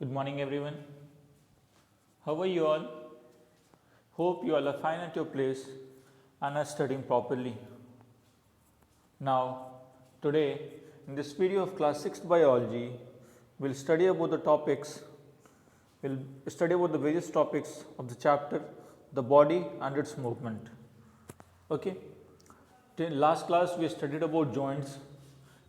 Good morning, everyone. How are you all? Hope you all are fine at your place and are studying properly. Now, today in this video of class 6 biology, we'll study about the topics. We'll study about the various topics of the chapter, the body and its movement. Okay. In last class we studied about joints.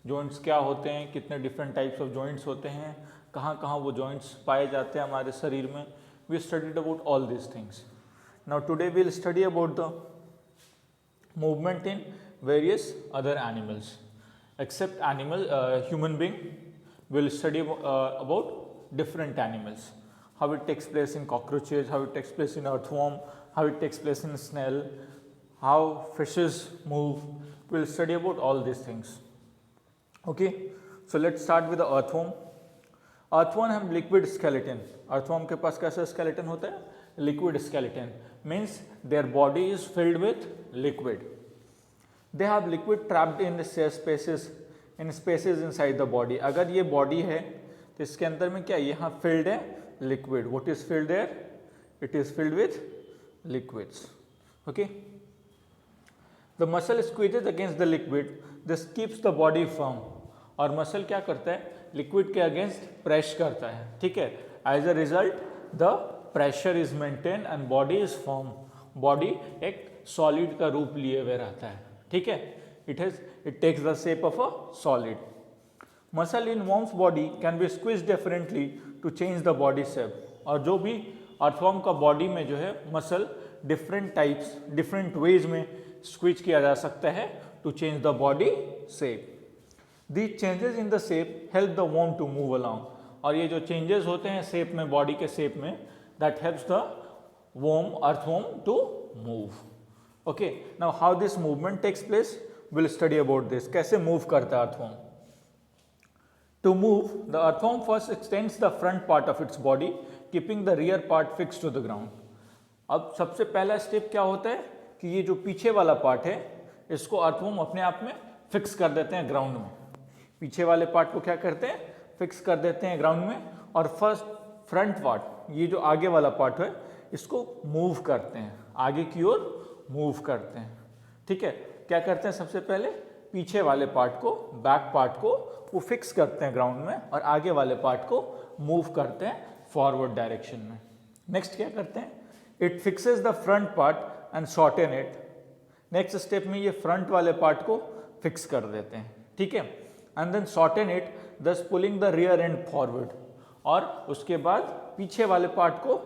Joints क्या होते हैं, कितने different types of joints होते हैं, कहाँ कहाँ वो joints पाए जाते हैं हमारे शरीर में. We studied about all this things. Now today we will study about the movement in various other animals. Except animal human being, will study about different animals. How it takes place in cockroaches, how it takes place in earthworm, how it takes place in snail, how fishes move. Will study about all this things. Okay, so let's start with the earthworm. Earthworm have liquid skeleton. Earthworm के पास कैसा skeleton होता है? Liquid skeleton means their body is filled with liquid. They have liquid trapped in the spaces inside the body. अगर ये body है तो इसके अंदर में क्या यहाँ filled है liquid. What is filled there? It is filled with liquids. Okay. The muscle squeezes against the liquid. This keeps the body firm. और मसल क्या करता है, लिक्विड के अगेंस्ट प्रेस करता है. ठीक है. As a result the pressure is maintain and body is firm. Body एक सॉलिड का रूप लिए हुए रहता है. ठीक है. It takes the shape of a solid. Muscle in worms body can be squeeze differently to change the body shape. और जो भी अर्थवर्म का बॉडी में जो है muscle different types different ways में स्क्वीज किया जा सकता है to change the body shape. These changes in the shape help the worm to move along. और ये जो changes होते हैं shape में, body के shape में, that helps the worm, earthworm to move. Okay. Now how this movement takes place, we'll study about this. कैसे move करता है earthworm. To move, the earthworm first extends the front part of its body, keeping the rear part fixed to the ground. अब सबसे पहला step क्या होता है कि ये जो पीछे वाला part है, इसको earthworm अपने आप में fix कर देते हैं ground में. पीछे वाले पार्ट को क्या करते हैं, फिक्स कर देते हैं ग्राउंड में. और फर्स्ट फ्रंट पार्ट, ये जो आगे वाला पार्ट है, इसको मूव करते हैं, आगे की ओर मूव करते हैं. ठीक है. क्या करते हैं, सबसे पहले पीछे वाले पार्ट को, बैक पार्ट को वो फिक्स करते हैं ग्राउंड में और आगे वाले पार्ट को मूव करते हैं फॉरवर्ड डायरेक्शन में. नेक्स्ट क्या करते हैं, it fixes the front part and shorten it. Next step में ये फ्रंट वाले पार्ट को फिक्स कर देते हैं. ठीक है. एंड देन शॉर्टन इट, दस pulling the rear and forward. और उसके बाद पीछे वाले पार्ट को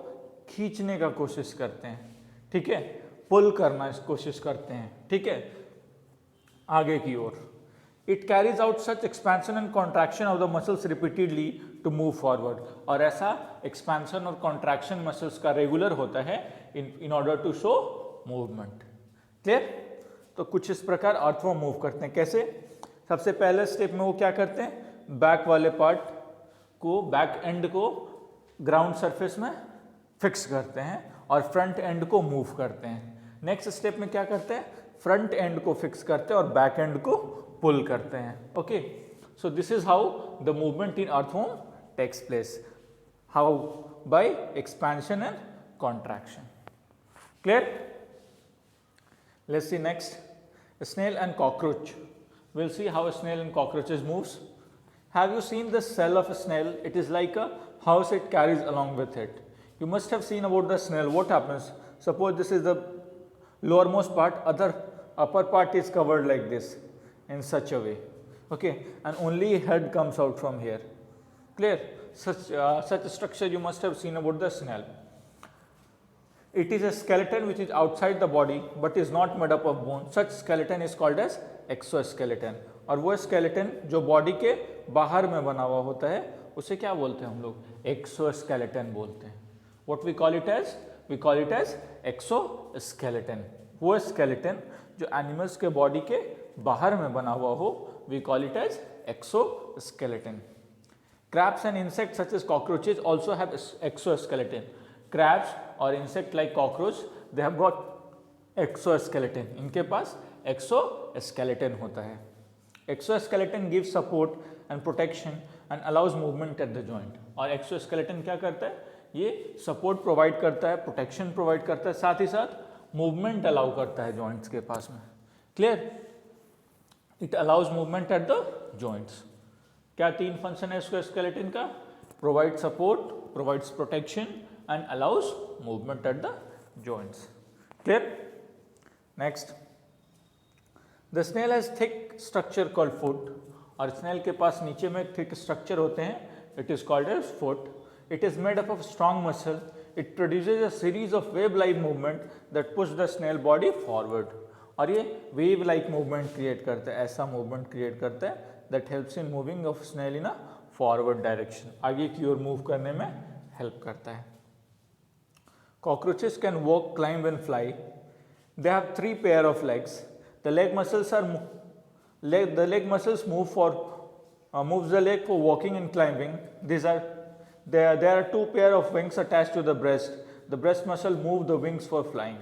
खींचने का कोशिश करते हैं. ठीक है. पुल करना कोशिश करते हैं. ठीक है, आगे की ओर. It carries out such expansion and contraction of the muscles repeatedly to move forward. और ऐसा एक्सपेंशन और कॉन्ट्रैक्शन मसल्स का रेगुलर होता है in order to show movement. Clear. तो कुछ इस प्रकार अर्थवर्म मूव करते हैं. कैसे, सबसे पहले स्टेप में वो क्या करते हैं, बैक वाले पार्ट को, बैक एंड को ग्राउंड सरफेस में फिक्स करते हैं और फ्रंट एंड को मूव करते हैं. नेक्स्ट स्टेप में क्या करते हैं, फ्रंट एंड को फिक्स करते हैं और बैक एंड को पुल करते हैं. Okay. So this is how the movement in earthworm takes place. How, by expansion and contraction. Clear. Let's see next, snail and cockroach. We'll see how a snail and cockroaches moves. Have you seen the cell of a snail? It is like a house it carries along with it. You must have seen about the snail. What happens? Suppose this is the lowermost part, upper part is covered like this in such a way. Okay, and only head comes out from here. Clear? Such a structure you must have seen about the snail. It is a skeleton which is outside the body but is not made up of bone. Such skeleton is called as exoskeleton. और वो skeleton जो body के बाहर में बना हुआ होता है उसे क्या बोलते हैं हम लोग, exoskeleton बोलते हैं. What we call it as? We call it as exoskeleton. वो skeleton जो animals के body के बाहर में बना हुआ हो, we call it as exoskeleton. Crabs and insects such as cockroaches also have exoskeleton. Crabs और insect like cockroach, they have got exoskeleton. इनके पास exoskeleton होता है. Exoskeleton gives support and protection and allows movement at the joint. और exoskeleton क्या करता है, ये support provide करता है, प्रोटेक्शन प्रोवाइड करता है, साथ ही साथ मूवमेंट अलाउ करता है जॉइंट्स के पास में। Clear? It allows movement at the joints. क्या 3 फंक्शन है एक्सोस्केलेटन का? Provide support, provides protection and allows movement at the joints. Clear? Next, the snail has thick structure called foot, और snail के पास नीचे में थिक स्ट्रक्चर होते हैं, it is called as foot. It is made up of strong muscle, it produces a series of wave like movement that push the snail body forward, और ये wave like movement create करता है, ऐसा movement create करता है that helps in moving of snail in a forward direction, आगे की ओर move करने में हेल्प करता है। Cockroaches can walk, climb and fly. They have 3 pair of legs. The leg muscles moves the leg for walking and climbing. There are 2 pair of wings attached to the breast. The breast muscle move the wings for flying.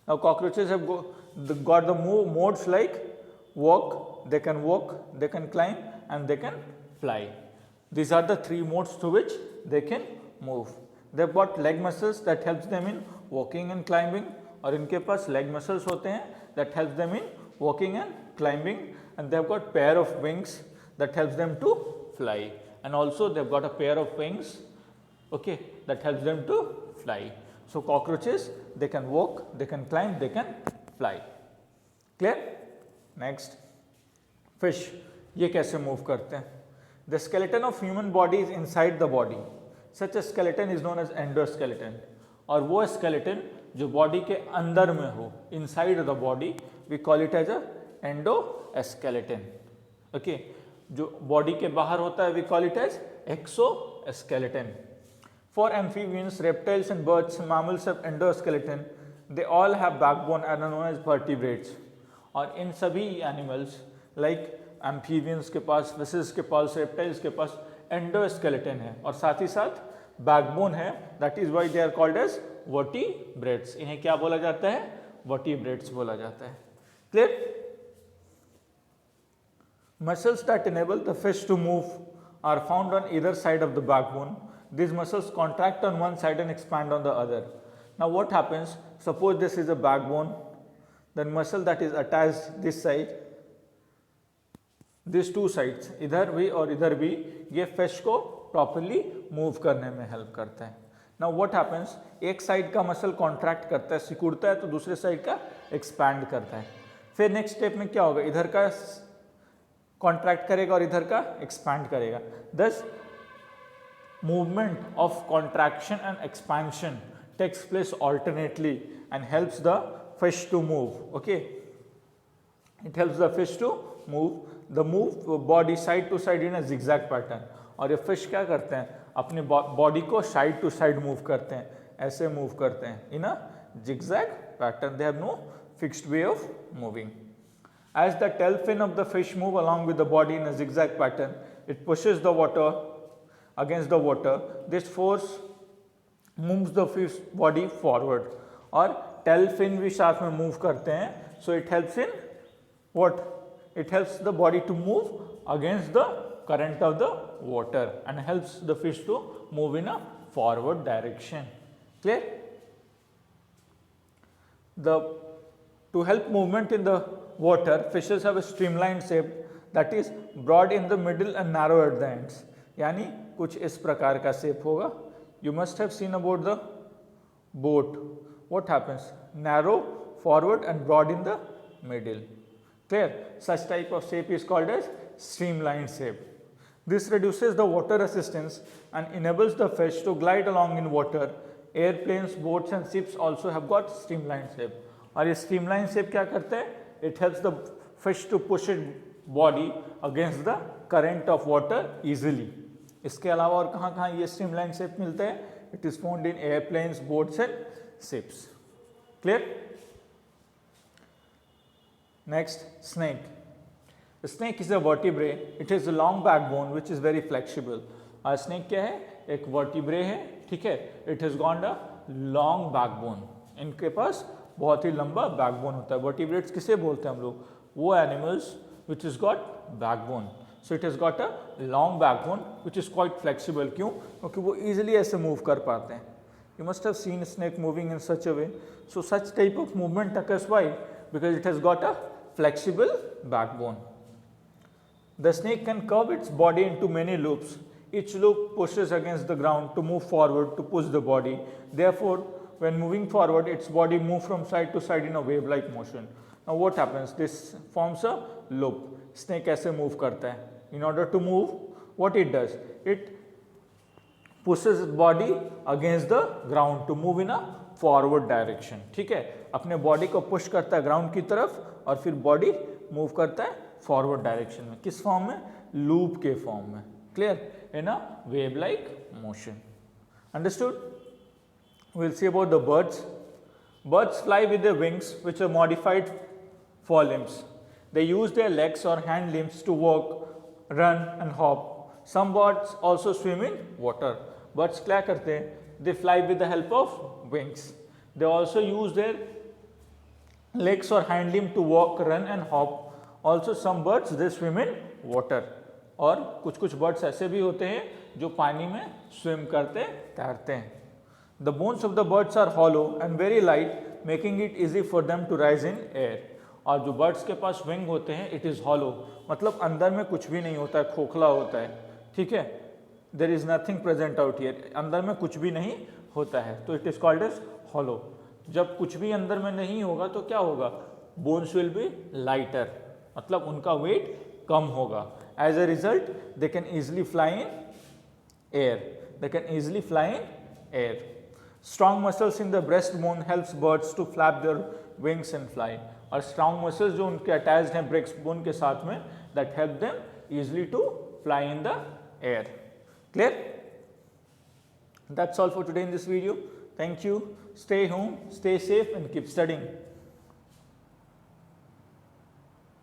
Now cockroaches have got the modes like walk, they can climb and they can fly. These are the 3 modes through which they can move. They've got leg muscles that helps them in walking and climbing, और इनके पास leg muscles होते हैं that helps them in walking and climbing, and they've got pair of wings that helps them to fly, and also they've got a pair of wings, okay, that helps them to fly. So cockroaches, they can walk, they can climb, they can fly. Clear? Next, fish, ये कैसे move करते हैं? The skeleton of human body is inside the body. Such a skeleton is known as endoskeleton. और वो skeleton जो body के अंदर में हो, inside the body, we call it as a endoskeleton. Okay, जो body के बाहर होता है we call it as exoskeleton. For amphibians, reptiles and birds, mammals have endoskeleton. They all have backbone and are known as vertebrates. और इन सभी animals like amphibians के पास, fishes के पास, reptiles के पास एंडोस्केलेटन है और साथ ही साथ बैकबोन है, that is why they are called as vertebrates. इन्हें क्या बोला जाता है? वर्टिब्रेट्स बोला जाता है। Clear? Muscles that enable the fish to move are found on either side of the backbone. These muscles contract on one side and expand on the other. Now what happens? Suppose this is a backbone, then muscle that is attached this side, these two sides, इधर भी और इधर भी, ये fish को properly move करने में help करता है. Now what happens? एक साइड का मसल कॉन्ट्रैक्ट करता है, सिकुड़ता है, तो दूसरे साइड का एक्सपैंड करता है. फिर नेक्स्ट स्टेप में क्या होगा? इधर का कॉन्ट्रैक्ट करेगा और इधर का एक्सपैंड करेगा. दस movement of contraction and expansion takes place alternately and helps the fish to move. Okay, it helps the fish to move the body side to side in a zigzag pattern. और ये fish क्या करते हैं? अपने body को side to side move करते हैं, ऐसे मूव करते हैं इन अ zigzag pattern. They have no fixed way of moving. As the tail fin of the fish move along with the body in a zigzag pattern, it pushes the water against the water. This force moves the fish body forward. और tail fin भी साथ में move करते हैं, so it helps in what? It helps the body to move against the current of the water and helps the fish to move in a forward direction. Clear? To help movement in the water, fishes have a streamlined shape that is broad in the middle and narrow at the ends. यानी कुछ इस प्रकार का shape होगा. You must have seen about the boat. What happens? Narrow forward and broad in the middle. Clear? Such type of shape is called as streamlined shape. This reduces the water resistance and enables the fish to glide along in water. Airplanes, boats and ships also have got streamlined shape. और ये streamlined shape क्या करता है? It helps the fish to push its body against the current of water easily. इसके अलावा और कहाँ कहाँ ये स्ट्रीमलाइन शेप मिलते हैं? It is found in airplanes, boats and ships. Clear? Next, snake. Snake is a vertebrae. It is a long backbone which is very flexible. और snake क्या है? एक वर्टिब्रे है, ठीक है. It has got a long backbone. इनके पास बहुत ही लंबा बैकबोन होता है. वर्टिब्रेट्स किसे बोलते हैं हम लोग? वो animals which is got backbone. So it has got a long backbone which is quite flexible. क्यों? क्योंकि वो ईजिली ऐसे मूव कर पाते हैं. You must have seen snake moving in such a way. So such type of movement occurs why? Because it has got a flexible backbone. The snake can curve its body into many loops. Each loop pushes against the ground to move forward to push the body. Therefore, when moving forward, its body moves from side to side in a wave-like motion. Now what happens? This forms a loop. Snake ऐसे move करता है. In order to move, what it does? It pushes its body against the ground to move in a forward direction. ठीक है, अपने body को push करता है ground की तरफ और फिर बॉडी मूव करता है फॉरवर्ड डायरेक्शन में. किस फॉर्म में? लूप के फॉर्म में. Clear? In a wave like motion. Understood? we'll see about the birds. Birds fly with their wings which are modified forelimbs. They use their legs or hand limbs to walk, run and hop. Some birds also swim in water. Birds क्या करते हैं? They fly with the help of wings. They also use their legs or hind limb to walk, run and hop. Also some birds they swim in water. और कुछ birds ऐसे भी होते हैं जो पानी में swim करते तैरते हैं. The bones of the birds are hollow and very light, making it easy for them to rise in air. और जो birds के पास wing होते हैं, it is hollow, मतलब अंदर में कुछ भी नहीं होता है, खोखला होता है. ठीक है, there is nothing present out here, अंदर में कुछ भी नहीं होता है, तो it is called as hollow. जब कुछ भी अंदर में नहीं होगा तो क्या होगा? बोन्स विल बी लाइटर, मतलब उनका वेट कम होगा. As a result they can easily fly in air. They can easily fly in air. Strong muscles in the breast bone helps birds to flap their wings and fly. और strong muscles जो उनके attached हैं breast bone के साथ में, that help them easily to fly in the air. Clear? That's all for today in this video. Thank you. Stay home, stay safe and keep studying.